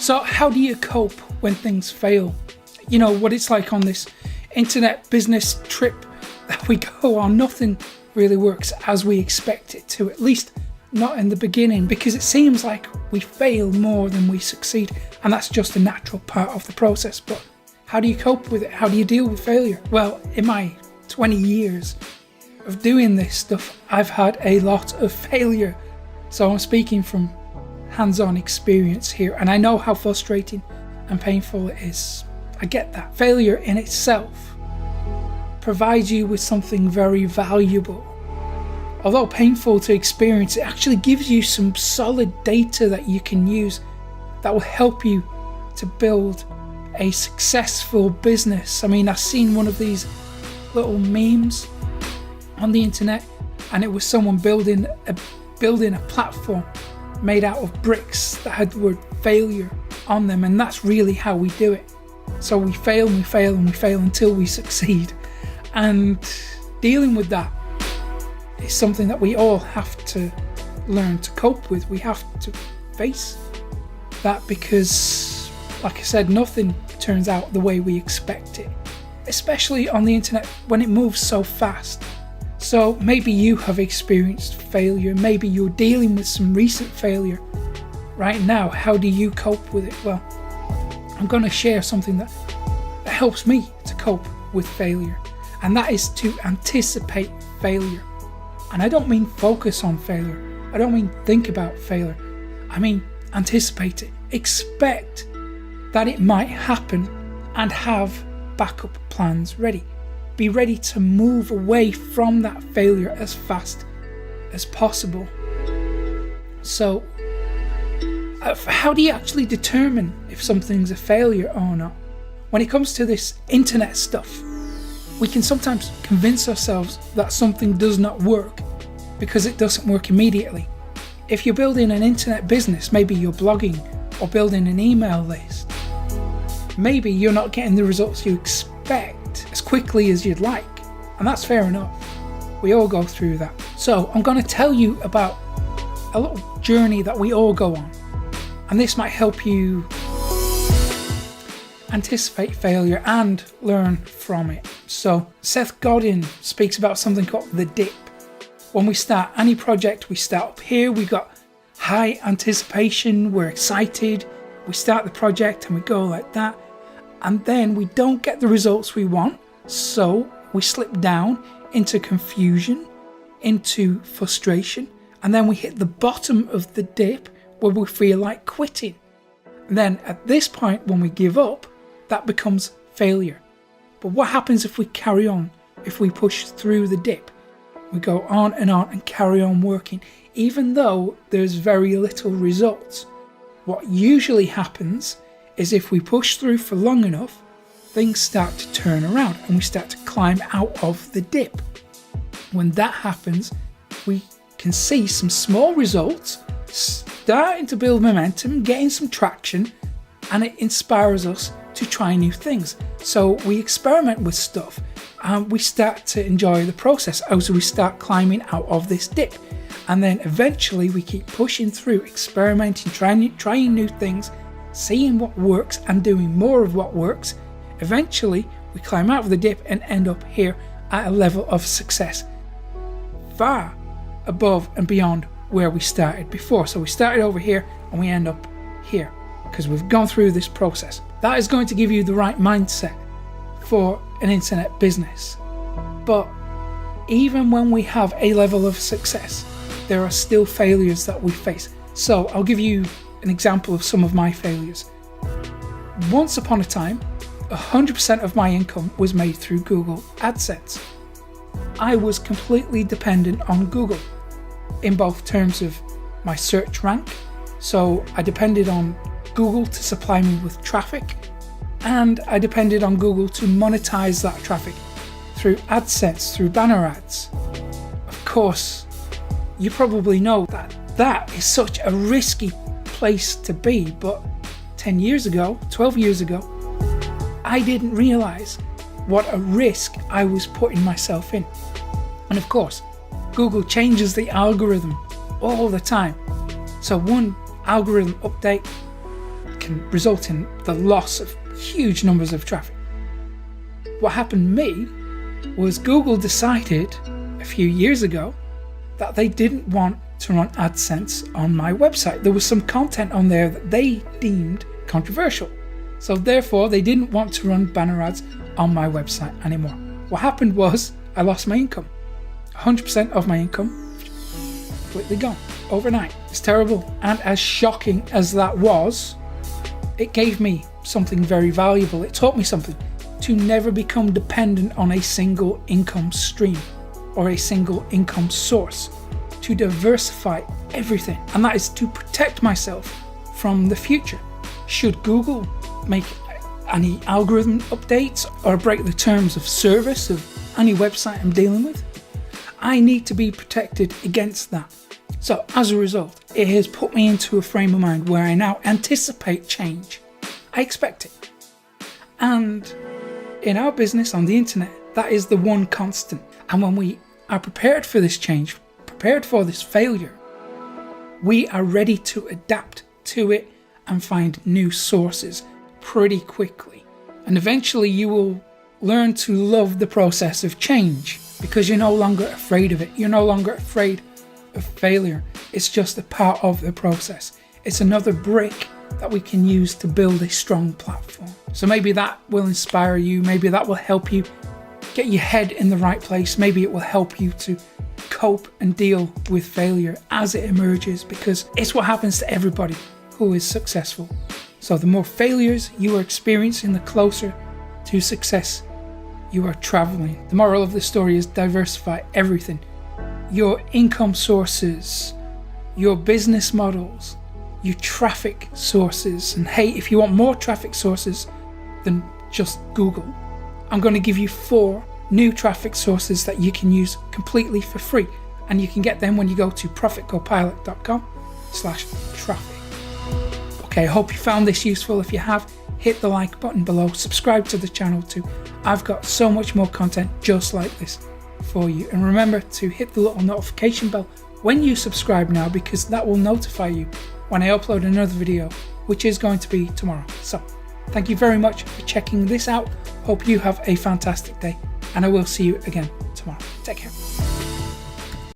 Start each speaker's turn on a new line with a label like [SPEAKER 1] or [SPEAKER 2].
[SPEAKER 1] So how do you cope when things fail? You know what it's like on this internet business trip that we go on. Nothing really works as we expect it to, at least not in the beginning, because it seems like we fail more than we succeed, and that's just a natural part of the process. But how do you cope with it? How do you deal with failure? Well, in my 20 years of doing this stuff, I've had a lot of failure. So I'm speaking from hands-on experience here, and I know how frustrating and painful it is. I get that. Failure in itself provides you with something very valuable. Although painful to experience, it actually gives you some solid data that you can use that will help you to build a successful business. I mean, I've seen one of these little memes on the internet, and it was someone building a platform made out of bricks that had the word failure on them, and that's really how we do it. So we fail and we fail and we fail until we succeed. And dealing with that is something that we all have to learn to cope with. We have to face that because, like I said, nothing turns out the way we expect it, especially on the internet when it moves so fast. So maybe you have experienced failure, maybe you're dealing with some recent failure right now. How do you cope with it? Well, I'm going to share something that helps me to cope with failure, and that is to anticipate failure. And I don't mean focus on failure, I don't mean think about failure, I mean anticipate it. Expect that it might happen and have backup plans ready. Be ready to move away from that failure as fast as possible. So, how do you actually determine if something's a failure or not? When it comes to this internet stuff, we can sometimes convince ourselves that something does not work because it doesn't work immediately. If you're building an internet business, maybe you're blogging or building an email list, maybe you're not getting the results you expect as quickly as you'd like, and that's fair enough. We all go through that. So I'm going to tell you about a little journey that we all go on, and this might help you anticipate failure and learn from it. So Seth Godin speaks about something called the dip. When we start any project, we start up here, we got high anticipation, we're excited, we start the project and we go like that, and then we don't get the results we want, so we slip down into confusion, into frustration, and then we hit the bottom of the dip where we feel like quitting. And then at this point, when we give up, that becomes failure. But what happens if we carry on, if we push through the dip? We go on and carry on working, even though there's very little results. What usually happens is if we push through for long enough, things start to turn around and we start to climb out of the dip. When that happens, we can see some small results starting to build momentum, getting some traction, and it inspires us to try new things. So we experiment with stuff and we start to enjoy the process as we start climbing out of this dip. And then eventually we keep pushing through, experimenting, trying new things, seeing what works and doing more of what works. Eventually we climb out of the dip and end up here at a level of success far above and beyond where we started before. So we started over here and we end up here because we've gone through this process. That is going to give you the right mindset for an internet business. But even when we have a level of success, there are still failures that we face. So I'll give you an example of some of my failures. Once upon a time, 100% of my income was made through Google AdSense. I was completely dependent on Google in both terms of my search rank. So I depended on Google to supply me with traffic, and I depended on Google to monetize that traffic through AdSense, through banner ads. Of course, you probably know that that is such a risky place to be, but 10 years ago, 12 years ago, I didn't realize what a risk I was putting myself in. And of course, Google changes the algorithm all the time. So one algorithm update can result in the loss of huge numbers of traffic. What happened to me was Google decided a few years ago that they didn't want to run AdSense on my website. There was some content on there that they deemed controversial. So therefore, they didn't want to run banner ads on my website anymore. What happened was I lost my income. 100% of my income completely gone overnight. It's terrible. And as shocking as that was, it gave me something very valuable. It taught me something: to never become dependent on a single income stream or a single income source, to diversify everything. And that is to protect myself from the future. Should Google make any algorithm updates or break the terms of service of any website I'm dealing with, I need to be protected against that. So as a result, it has put me into a frame of mind where I now anticipate change. I expect it. And in our business on the internet, that is the one constant. And when we are prepared for this change, prepared for this failure, we are ready to adapt to it and find new sources pretty quickly. And eventually you will learn to love the process of change because you're no longer afraid of it. You're no longer afraid of failure. It's just a part of the process. It's another brick that we can use to build a strong platform. So maybe that will inspire you. Maybe that will help you get your head in the right place. Maybe it will help you to cope and deal with failure as it emerges, because it's what happens to everybody who is successful. So the more failures you are experiencing, the closer to success you are traveling. The moral of the story is diversify everything. Your income sources, your business models, your traffic sources. And hey, if you want more traffic sources than just Google, I'm going to give you 4 new traffic sources that you can use completely for free. And you can get them when you go to profitgopilot.com/traffic. Okay, I hope you found this useful. If you have, hit the like button below, subscribe to the channel too. I've got so much more content just like this for you. And remember to hit the little notification bell when you subscribe now, because that will notify you when I upload another video, which is going to be tomorrow. So thank you very much for checking this out. Hope you have a fantastic day, and I will see you again tomorrow. Take care.